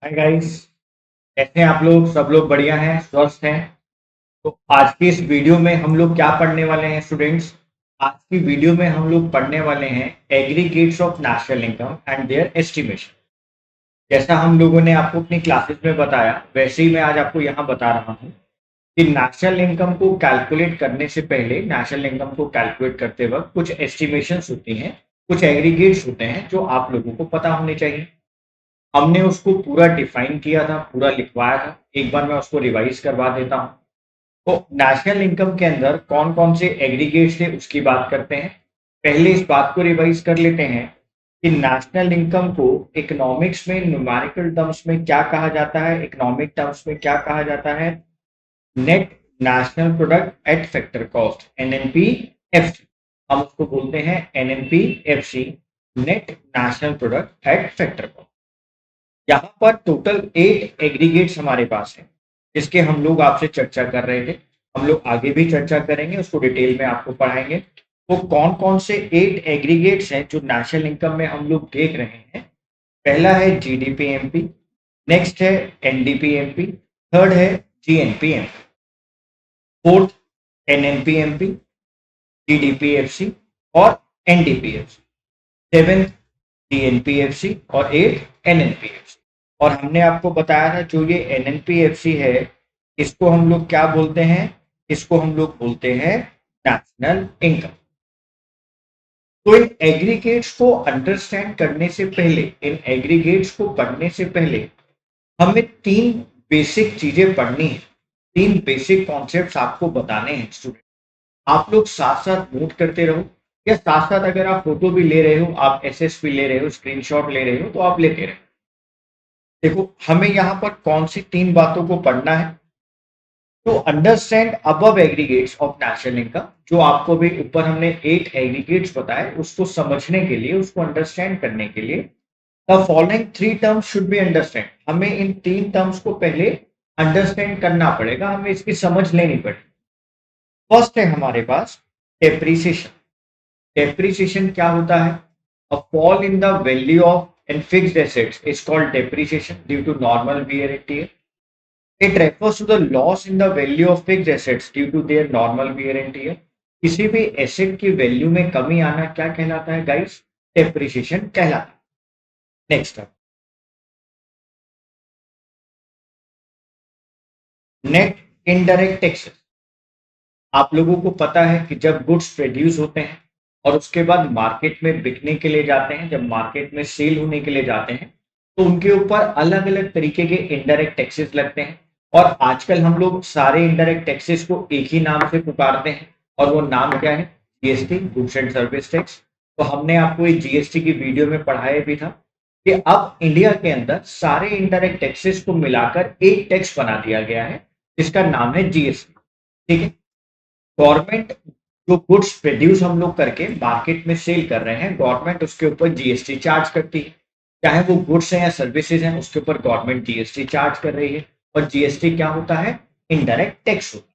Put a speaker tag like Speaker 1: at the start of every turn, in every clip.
Speaker 1: Hi guys. कैसे हैं आप लोग? सब लोग बढ़िया हैं, स्वस्थ हैं। तो आज की इस वीडियो में हम लोग क्या पढ़ने वाले हैं स्टूडेंट्स? आज की वीडियो में हम लोग पढ़ने वाले हैं aggregates of national income and their estimation. जैसा हम लोगों ने आपको अपनी क्लासेस में बताया, वैसे ही मैं आज आपको यहाँ बता रहा हूँ कि नेशनल इनकम को कैलकुलेट करने से पहले, नेशनल इनकम को कैलकुलेट करते वक्त कुछ एस्टिमेशंस होती हैं, कुछ एग्रीगेट्स होते हैं जो आप लोगों को पता होने चाहिए। हमने उसको पूरा डिफाइन किया था, पूरा लिखवाया था। एक बार मैं उसको रिवाइज करवा देता हूँ। तो नेशनल इनकम के अंदर कौन कौन से एग्रीगेट्स थे उसकी बात करते हैं। पहले इस बात को रिवाइज कर लेते हैं कि नेशनल इनकम को इकोनॉमिक्स में न्यूमेरिकल टर्म्स में क्या कहा जाता है, इकोनॉमिक टर्म्स में क्या कहा जाता है? Net national product at factor cost, NNP FC. हम उसको बोलते हैं NNP FC, net national product at factor cost. यहाँ पर टोटल 8 एग्रीगेट्स हमारे पास हैं, जिसके हम लोग आपसे चर्चा कर रहे थे। हम लोग आगे भी चर्चा करेंगे, उसको डिटेल में आपको पढ़ाएंगे। वो कौन कौन से 8 एग्रीगेट्स हैं जो नेशनल इनकम में हम लोग देख रहे हैं? पहला है जीडीपीएमपी, नेक्स्ट है एनडीपीएमपी, थर्ड है जीएनपीएमपी, फोर्थ एनएनपीएमपी, जीडीपीएफसी और एनडीपीएफसी, सेवेंथ डीएनपीएफसी और एट एनएनपीएफसी। और हमने आपको बताया था जो ये एनएनपीएफसी है, इसको हम लोग क्या बोलते हैं? इसको हम लोग बोलते हैं नेशनल इनकम। तो इन एग्रीगेट्स को अंडरस्टैंड करने से पहले, इन एग्रीगेट्स को पढ़ने से पहले हमें 3 बेसिक चीजें पढ़नी है। 3 बेसिक कॉन्सेप्ट्स आपको बताने हैं स्टूडेंट। आप लोग साथ साथ नोट करते रहो, या साथ साथ अगर आप फोटो भी ले रहे हो, आप एसएसपी ले रहे हो, स्क्रीनशॉट ले रहे हो, तो आप लेते रहो। देखो, हमें यहाँ पर कौन सी 3 बातों को पढ़ना है? To understand above aggregates of national income, जो आपको भी ऊपर हमने 8 एग्रीगेट्स बताए, उसको समझने के लिए, उसको अंडरस्टैंड करने के लिए the following 3 terms should be understand. हमें इन 3 टर्म्स को पहले अंडरस्टैंड करना पड़ेगा, हमें इसकी समझ लेनी पड़ेगी। फर्स्ट है हमारे पास डेप्रिसिएशन। डेप्रिसिएशन क्या होता है? A fall in the value of an fixed assets is called depreciation due to normal wear and tear. It refers to the loss in the value of fixed assets due to their normal wear and tear. किसी भी asset की value में कमी आना क्या कहलाता है guys? Depreciation कहलाता है। Next, net indirect taxes. आप लोगों को पता है कि जब गुड्स प्रोड्यूस होते हैं और उसके बाद मार्केट में बिकने के लिए जाते हैं, जब मार्केट में सेल होने के लिए जाते हैं, तो उनके ऊपर अलग अलग तरीके के इनडायरेक्ट टैक्सेस लगते हैं। और आजकल हम लोग सारे इनडायरेक्ट टैक्सेस को एक ही नाम से पुकारते हैं, और वो नाम क्या है? GST, goods and service tax. तो हमने आपको ये जीएसटी की वीडियो में पढ़ाया भी था कि अब इंडिया के अंदर सारे इनडायरेक्ट टैक्सेस को मिलाकर एक टैक्स बना दिया गया है, जिसका नाम है जीएसटी। ठीक है। गवर्नमेंट जो गुड्स प्रोड्यूस हम लोग करके मार्केट में सेल कर रहे हैं, गवर्नमेंट उसके ऊपर जीएसटी चार्ज करती है। चाहे वो गुड्स हैं या सर्विसेज हैं, उसके ऊपर गवर्नमेंट जीएसटी चार्ज कर रही है। और जीएसटी क्या होता है? इनडायरेक्ट टैक्स होता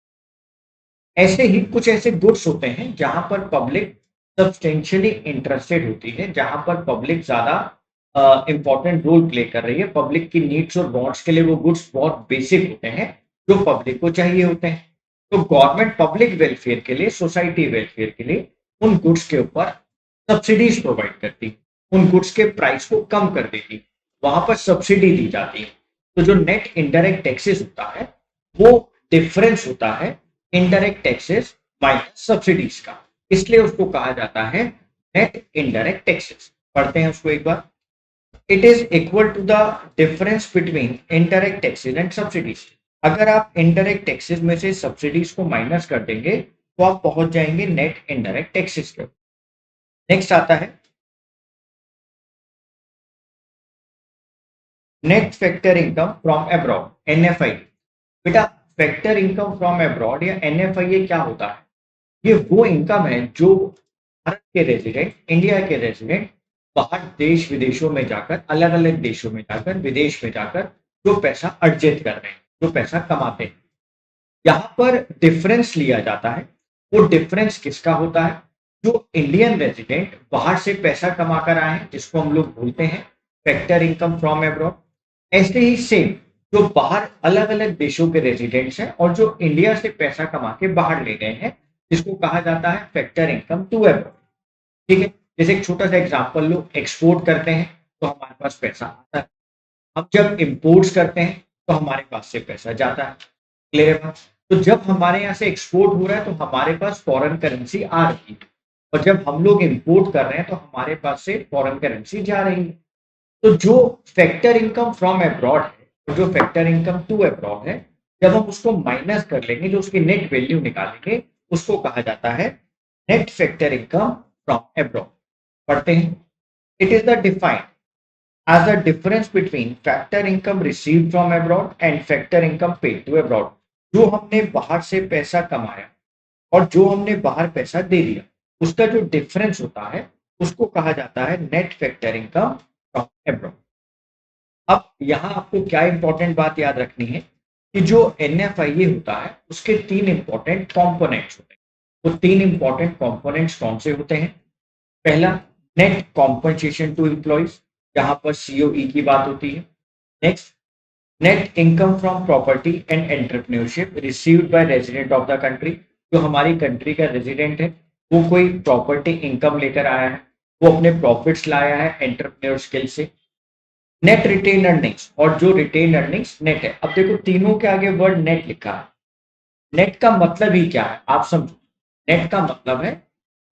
Speaker 1: है। ऐसे ही कुछ ऐसे गुड्स होते हैं जहां पर पब्लिक सब्सटेंशियली इंटरेस्टेड होती है, जहां पर पब्लिक ज्यादा इंपॉर्टेंट रोल प्ले कर रही है। पब्लिक की नीड्स और वांट्स के लिए वो गुड्स बहुत बेसिक होते हैं, जो पब्लिक को चाहिए होते हैं। तो गवर्नमेंट पब्लिक वेलफेयर के लिए, सोसाइटी वेलफेयर के लिए उन गुड्स के ऊपर सब्सिडीज प्रोवाइड करती, उन गुड्स के प्राइस को कम कर देती, वहां पर सब्सिडी दी जाती है। तो जो नेट इनडायरेक्ट टैक्सेस होता है, वो डिफरेंस होता है इनडायरेक्ट टैक्सेस माइनस सब्सिडीज का, इसलिए उसको कहा जाता है नेट इनडायरेक्ट टैक्सेस। पढ़ते हैं उसको एक बार। It is equal to the difference between indirect taxes and subsidies. अगर आप इनडायरेक्ट टैक्सेस में से सब्सिडीज को माइनस कर देंगे, तो आप पहुंच जाएंगे नेट इनडायरेक्ट टैक्सेस के। नेक्स्ट आता है net factor income from abroad, NFI. बेटा, फैक्टर इनकम फ्रॉम अब्रॉड या एनएफआई क्या होता है? ये वो इनकम है जो भारत के रेजिडेंट, इंडिया के रेजिडेंट बाहर देश विदेशों में जाकर, अलग अलग देशों में जाकर, विदेश में जाकर जो पैसा अर्जित कर रहे हैं, जो पैसा कमाते हैं, यहाँ पर डिफरेंस लिया जाता है। वो डिफरेंस किसका होता है? जो इंडियन रेजिडेंट बाहर से पैसा कमा कर आए हैं, जिसको हम लोग बोलते हैं फैक्टर इनकम फ्रॉम अब्रॉड। ऐसे ही सेम जो बाहर अलग अलग देशों के रेजिडेंट्स हैं और जो इंडिया से पैसा कमा के बाहर ले गए हैं, जिसको कहा जाता है फैक्टर इनकम टू अब्रॉड। ठीक है, जैसे एक छोटा सा एग्जांपल लो, एक्सपोर्ट करते हैं तो हमारे पास पैसा आता है, हम जब इम्पोर्ट्स करते हैं तो हमारे पास से पैसा जाता है। क्लियर है बात? तो जब हमारे यहाँ से एक्सपोर्ट हो रहा है तो हमारे पास फॉरेन करेंसी आ रही है, और जब हम लोग इम्पोर्ट कर रहे हैं तो हमारे पास से फॉरेन करेंसी जा रही है। तो जो फैक्टर इनकम फ्रॉम अब्रॉड है और जो फैक्टर इनकम टू अब्रॉड है, जब हम उसको माइनस कर लेंगे, जो उसकी नेट वैल्यू निकालेंगे, उसको कहा जाता है net factor income from abroad. पढ़ते हैं। It is the defined as the difference between factor income received from abroad and factor income paid to abroad। जो हमने बाहर से पैसा कमाया और जो हमने बाहर पैसा दे दिया, उसका जो डिफरेंस होता है उसको कहा जाता है net factor income from abroad. अब यहाँ आपको क्या इंपॉर्टेंट बात याद रखनी है कि जो NFIA होता है उसके तीन इंपॉर्टेंट कंपोनेंट्स होते हैं। वो तीन इंपॉर्टेंट कंपोनेंट्स कौन से होते हैं? पहला, नेट कॉम्पनसेशन टू एम्प्लॉइज, जहां पर COE की बात होती है। Next, net income from property and entrepreneurship received by resident of the country. जो हमारी कंट्री का रेजिडेंट है वो कोई प्रॉपर्टी इनकम लेकर आया है, वो अपने प्रॉफिट्स लाया है एंटरप्रेन्योर स्किल से। नेट रिटेन अर्निंग्स, और जो रिटेन अर्निंग्स नेट है। अब देखो तीनों के आगे वर्ड नेट लिखा है। नेट का मतलब ही क्या है आप समझो। नेट का मतलब है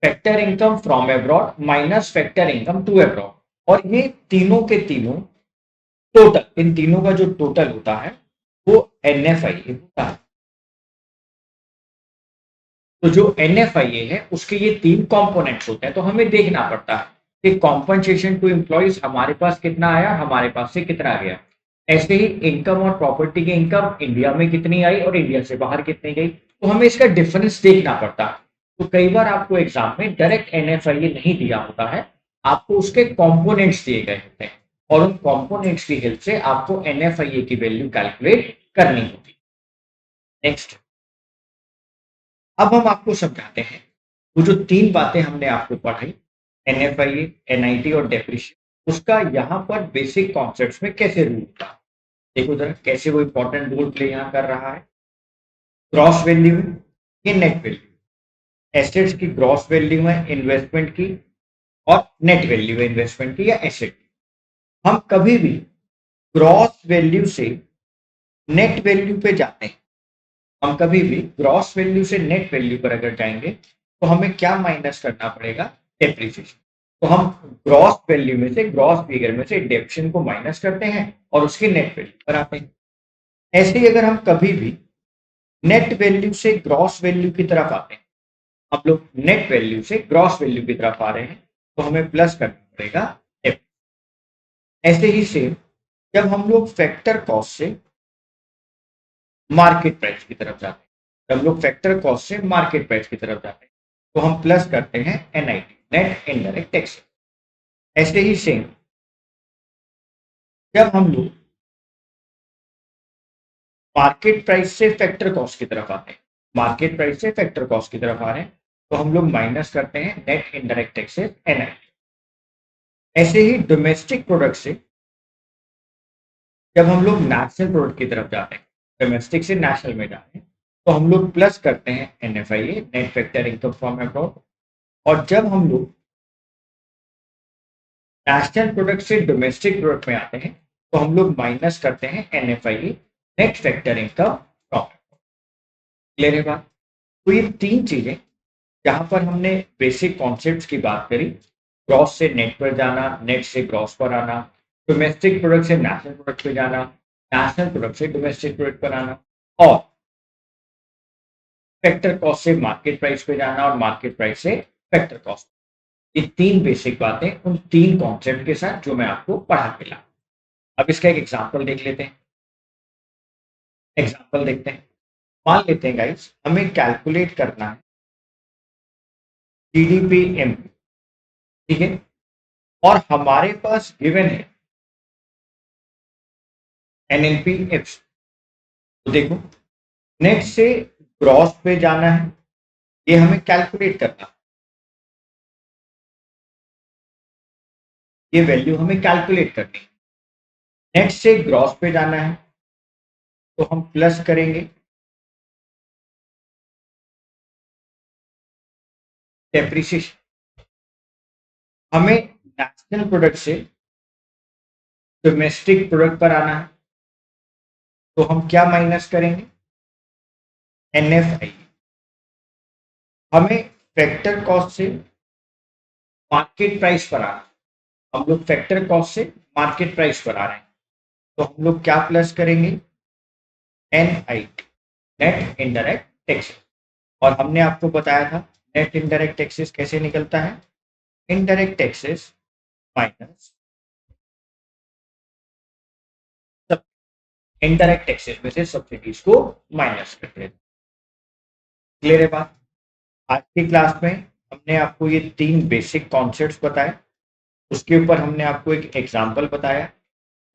Speaker 1: factor income from abroad minus factor income to abroad, और ये तीनों के तीनों टोटल, इन तीनों का जो टोटल होता है वो NFIA होता है। तो जो NFIA है उसके ये तीन कंपोनेंट्स होते हैं, तो हमें देखना पड़ता है कि कॉम्पनसेशन टू एम्प्लॉइज हमारे पास कितना आया, हमारे पास से कितना गया। ऐसे ही इनकम और प्रॉपर्टी की इनकम इंडिया में कितनी आई और इंडिया से बाहर कितनी गई, तो हमें इसका डिफरेंस देखना पड़ता है। तो कई बार आपको एग्जाम में डायरेक्ट NFIA नहीं दिया होता है, आपको उसके कंपोनेंट्स दिए गए होते हैं, और उन कंपोनेंट्स की हेल्प से आपको NFIA की वैल्यू कैलकुलेट करनी होती है। नेक्स्ट, अब हम आपको समझाते हैं वो जो तीन बातें हमने आपको पढ़ाई, NFIA, NIT और डेप्रिशिएशन, उसका यहाँ पर बेसिक कॉन्सेप्ट्स में कैसे रूल था। देखो जरा कैसे वो इंपॉर्टेंट रोल प्ले यहाँ कर रहा है। ग्रॉस वैल्यू है, ये नेट वैल्यू। एसेट्स की ग्रॉस वैल्यू है इन्वेस्टमेंट की, और नेट वैल्यू है इन्वेस्टमेंट की या एसेट की। हम कभी भी ग्रॉस वैल्यू से नेट वैल्यू पे जाते हैं, हम कभी भी ग्रॉस वैल्यू से नेट वैल्यू पर अगर जाएंगे तो हमें क्या माइनस करना पड़ेगा? डेप्रिसिएशन। तो हम ग्रॉस वैल्यू में से, ग्रॉस फिगर में से डेप्रिसिएशन को माइनस करते हैं और उसकी नेट वैल्यू पर आते हैं। ऐसे ही अगर हम कभी भी नेट वैल्यू से ग्रॉस वैल्यू की तरफ आते हैं, हम लोग नेट वैल्यू से ग्रॉस वैल्यू की तरफ आ रहे हैं, तो हमें प्लस करना पड़ेगा डेप्रिसिएशन। ऐसे ही सेम जब हम लोग फैक्टर कॉस्ट से मार्केट प्राइस की तरफ जाते हैं, जब लोग फैक्टर कॉस्ट से मार्केट प्राइस की तरफ जाते हैं, तो हम प्लस करते हैं NIT, नेट इनडायरेक्ट टैक्स। ऐसे ही सेम जब हम लोग मार्केट प्राइस से फैक्टर कॉस्ट की तरफ आते हैं, मार्केट प्राइस से फैक्टर कॉस्ट की तरफ आ रहे हैं, तो हम लोग माइनस करते हैं नेट इनडायरेक्ट टैक्सेस NIT। ऐसे ही डोमेस्टिक प्रोडक्ट से जब हम लोग नेशनल प्रोडक्ट की तरफ जाते हैं, डोमेस्टिक से नेशनल में जाते हैं, तो हम लोग प्लस करते हैं NFIA, net factor income from abroad. और जब हम लोग नेशनल प्रोडक्ट से डोमेस्टिक प्रोडक्ट में आते हैं, तो हम लोग माइनस करते हैं NFIA, net factor income from. Clear है बात? तो ये तीन चीजें जहां पर हमने बेसिक कॉन्सेप्ट्स की बात करी, ग्रॉस से नेट पर जाना, नेट से ग्रॉस पर आना, डोमेस्टिक प्रोडक्ट से नेशनल प्रोडक्ट पे जाना, नेशनल प्रोडक्ट से डोमेस्टिक प्रोडक्ट पर आना, और फैक्टर कॉस्ट से मार्केट प्राइस पे जाना और मार्केट प्राइस से फैक्टर कॉस्ट। ये तीन बेसिक बातें उन तीन कॉन्सेप्ट के साथ जो मैं आपको पढ़ा के ला। अब इसका एक एग्जांपल देख लेते हैं। एग्जांपल देखते हैं। मान लेते हैं गाइस, हमें कैलकुलेट करना है GDP MP, ठीक है, और हमारे पास गिवन है NNP FC। तो देखो, नेट से ग्रॉस पे जाना है, ये हमें कैलकुलेट करना है, ये वैल्यू हमें कैलकुलेट करनी है। नेट से ग्रॉस पे जाना है तो हम प्लस करेंगे डेप्रिसिएशन। हमें नेशनल प्रोडक्ट से डोमेस्टिक प्रोडक्ट पर आना है तो हम क्या माइनस करेंगे, NFI। हमें फैक्टर कॉस्ट से मार्केट प्राइस पर आना है, हम लोग फैक्टर कॉस्ट से मार्केट प्राइस पर आ रहे हैं तो हम लोग क्या प्लस करेंगे, NI, नेट इनडायरेक्ट टैक्सेस। और हमने आपको बताया था नेट इनडायरेक्ट टैक्सेस कैसे निकलता है, इनडायरेक्ट टैक्सेस माइनस सब, इनडायरेक्ट टैक्सेस में से सब्सिडीज को माइनस करते हैं। क्लियर है बात। आज की क्लास में हमने आपको ये 3 बेसिक कॉन्सेप्ट्स बताए, उसके ऊपर हमने आपको एक एग्जाम्पल बताया।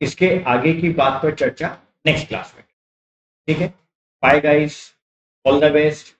Speaker 1: इसके आगे की बात पर चर्चा नेक्स्ट क्लास में। ठीक है, bye guys, all the best.